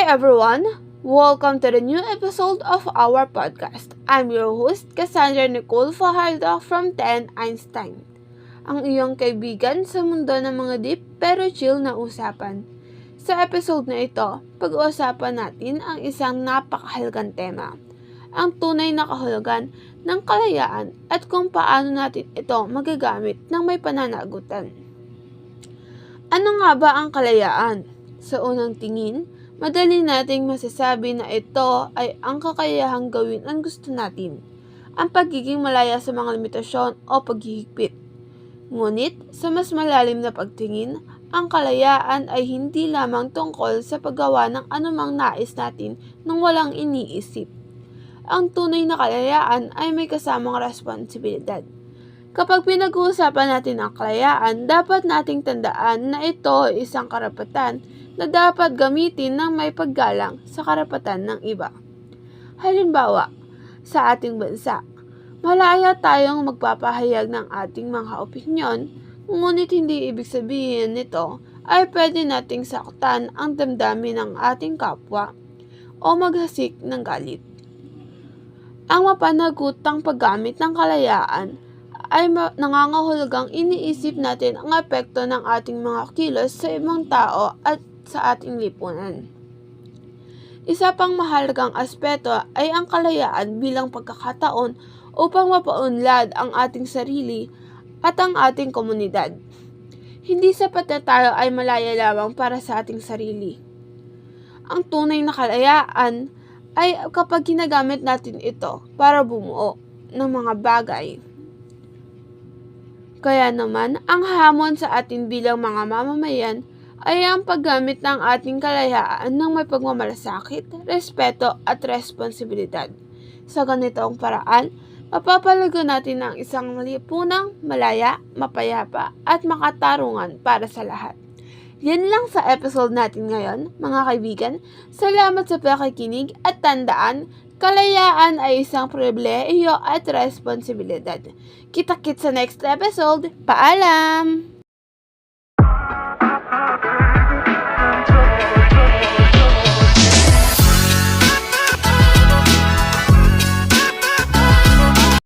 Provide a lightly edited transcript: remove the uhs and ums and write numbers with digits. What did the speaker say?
everyone! Welcome to the new episode of our podcast. I'm your host, Cassandra Nicole Fajardo from 10 Einstein. Ang iyong kaibigan sa mundo ng mga deep pero chill na usapan. Sa episode na ito, pag-uusapan natin ang isang napakahalagang tema. Ang tunay na kahulugan ng kalayaan at kung paano natin ito magagamit ng may pananagutan. Ano nga ba ang kalayaan? Sa unang tingin, madali nating masasabi na ito ay ang kakayahang gawin ang gusto natin, ang pagiging malaya sa mga limitasyon o paghihigpit. Ngunit, sa mas malalim na pagtingin, ang kalayaan ay hindi lamang tungkol sa paggawa ng anumang nais natin nang walang iniisip. Ang tunay na kalayaan ay may kasamang responsibilidad. Kapag pinag-uusapan natin ang kalayaan, dapat nating tandaan na ito ay isang karapatan na dapat gamitin ng may paggalang sa karapatan ng iba. Halimbawa, sa ating bansa, malaya tayong magpapahayag ng ating mga opinyon, ngunit hindi ibig sabihin nito ay pwede nating saktan ang damdamin ng ating kapwa o maghasik ng galit. Ang mapanagutang paggamit ng kalayaan ay nangangahulugang iniisip natin ang epekto ng ating mga kilos sa ibang tao at sa ating lipunan. Isa pang mahalagang aspeto ay ang kalayaan bilang pagkakataon upang mapaunlad ang ating sarili at ang ating komunidad. Hindi sapat na tayo ay malaya lamang para sa ating sarili. Ang tunay na kalayaan ay kapag ginagamit natin ito para bumuo ng mga bagay. Kaya naman, ang hamon sa atin bilang mga mamamayan ay ang paggamit ng ating kalayaan ng may pagmamalasakit, respeto at responsibilidad. Sa ganitong paraan, mapapalago natin ang isang lipunang malaya, mapayapa at makatarungan para sa lahat. Yan lang sa episode natin ngayon, mga kaibigan. Salamat sa pakikinig at tandaan, kalayaan ay isang pribilehiyo at responsibilidad. Kita-kits sa next episode. Paalam!